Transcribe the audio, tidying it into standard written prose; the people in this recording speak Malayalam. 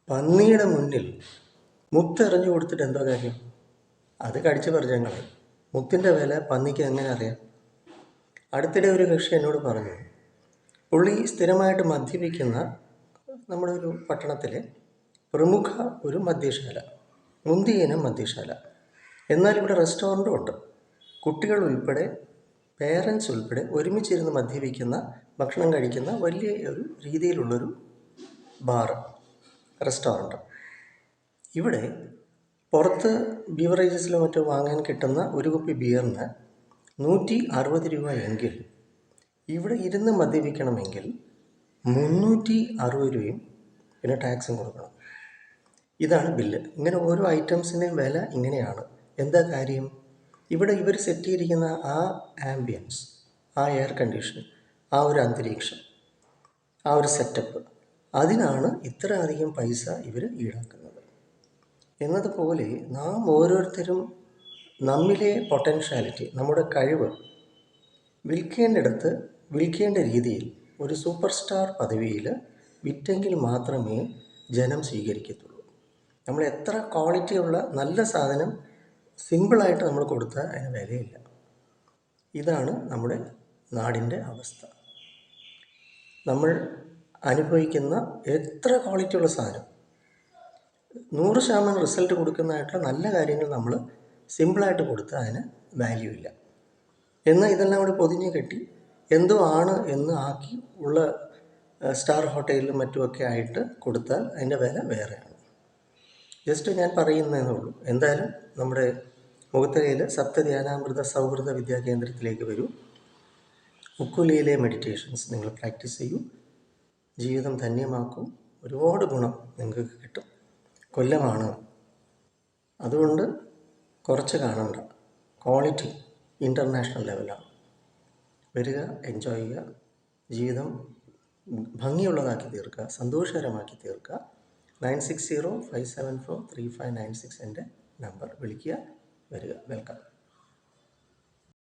പന്നിയുടെ മുന്നിൽ മുത്തെറിഞ്ഞു കൊടുത്തിട്ട് എന്തോ കാര്യം? അത് കടിച്ചു പറിച്ചങ്ങൾ. മുത്തിൻ്റെ വില പന്നിക്ക് എങ്ങനെ അറിയാം? അടുത്തിടെ ഒരു കക്ഷി എന്നോട് പറഞ്ഞു, പുള്ളി സ്ഥിരമായിട്ട് മദ്യപിക്കുന്ന നമ്മുടെ ഒരു പട്ടണത്തിലെ പ്രമുഖ ഒരു മദ്യശാല, മുന്തിയ മദ്യശാല. എന്നാൽ ഇവിടെ റെസ്റ്റോറൻറ്റും ഉണ്ട്. കുട്ടികൾ ഉൾപ്പെടെ, പേരൻസ് ഉൾപ്പെടെ ഒരുമിച്ചിരുന്ന് മദ്യപിക്കുന്ന, ഭക്ഷണം കഴിക്കുന്ന വലിയ ഒരു രീതിയിലുള്ളൊരു ബാറ്, റെസ്റ്റോറൻറ്റ്. ഇവിടെ പുറത്ത് ബീവറേജസിലോ മറ്റോ വാങ്ങാൻ കിട്ടുന്ന ഒരു കുപ്പി ബിയറിന് 160 രൂപ എങ്കിൽ ഇവിടെ ഇരുന്ന് മദ്യപിക്കണമെങ്കിൽ 360 രൂപയും പിന്നെ ടാക്സും കൊടുക്കണം. ഇതാണ് ബില്ല്. ഇങ്ങനെ ഓരോ ഐറ്റംസിൻ്റെയും വില ഇങ്ങനെയാണ്. എന്താ കാര്യം? ഇവിടെ ഇവർ സെറ്റ് ചെയ്തിരിക്കുന്ന ആ ആംബിയൻസ്, ആ എയർ കണ്ടീഷൻ, ആ ഒരു അന്തരീക്ഷം, ആ ഒരു സെറ്റപ്പ്, അതിനാണ് ഇത്ര അധികം പൈസ ഇവർ ഈടാക്കുന്നത്. എന്നതുപോലെ നാം ഓരോരുത്തരും നമ്മിലെ പൊട്ടൻഷ്യാലിറ്റി, നമ്മുടെ കഴിവ് വിൽക്കേണ്ടിടത്ത് വിൽക്കേണ്ട രീതിയിൽ ഒരു സൂപ്പർ സ്റ്റാർ പദവിയിൽ വിറ്റെങ്കിൽ മാത്രമേ ജനം സ്വീകരിക്കത്തുള്ളൂ. നമ്മൾ എത്ര ക്വാളിറ്റിയുള്ള നല്ല സാധനം സിമ്പിളായിട്ട് നമ്മൾ കൊടുത്താൽ അതിന് വിലയില്ല. ഇതാണ് നമ്മുടെ നാടിൻ്റെ അവസ്ഥ. നമ്മൾ അനുഭവിക്കുന്ന എത്ര ക്വാളിറ്റിയുള്ള സാധനം, 100% റിസൾട്ട് കൊടുക്കുന്നതായിട്ടുള്ള നല്ല കാര്യങ്ങൾ നമ്മൾ സിമ്പിളായിട്ട് കൊടുത്താൽ അതിന് വാല്യൂ ഇല്ല. എന്നാൽ ഇതെല്ലാം കൂടി പൊതിഞ്ഞ് കെട്ടി എന്തോ ആണ് എന്ന് ആക്കി ഉള്ള സ്റ്റാർ ഹോട്ടലിലും മറ്റുമൊക്കെ ആയിട്ട് കൊടുത്താൽ അതിൻ്റെ വില വേറെയാണ്. ജസ്റ്റ് ഞാൻ പറയുന്നതേ ഉള്ളൂ. എന്തായാലും നമ്മുടെ മുഖത്തലയിൽ സപ്തധ്യാനാമൃത സൗഹൃദ വിദ്യാകേന്ദ്രത്തിലേക്ക് വരൂ. ഉക്കുലിയിലെ മെഡിറ്റേഷൻസ് നിങ്ങൾ പ്രാക്ടീസ് ചെയ്യൂ. ജീവിതം ധന്യമാക്കും. ഒരുപാട് ഗുണം നിങ്ങൾക്ക് കിട്ടും. കൊല്ലമാണ്, അതുകൊണ്ട് കുറച്ച് കാണണ്ട. ക്വാളിറ്റി ഇൻ്റർനാഷണൽ ലെവലാണ്. വരിക, എൻജോയ് ചെയ്യുക, ജീവിതം ഭംഗിയുള്ളതാക്കി തീർക്കുക, സന്തോഷകരമാക്കി തീർക്കുക. 9605743596 എൻ്റെ നമ്പർ. വിളിക്കുക, വരിക. വെൽക്കം.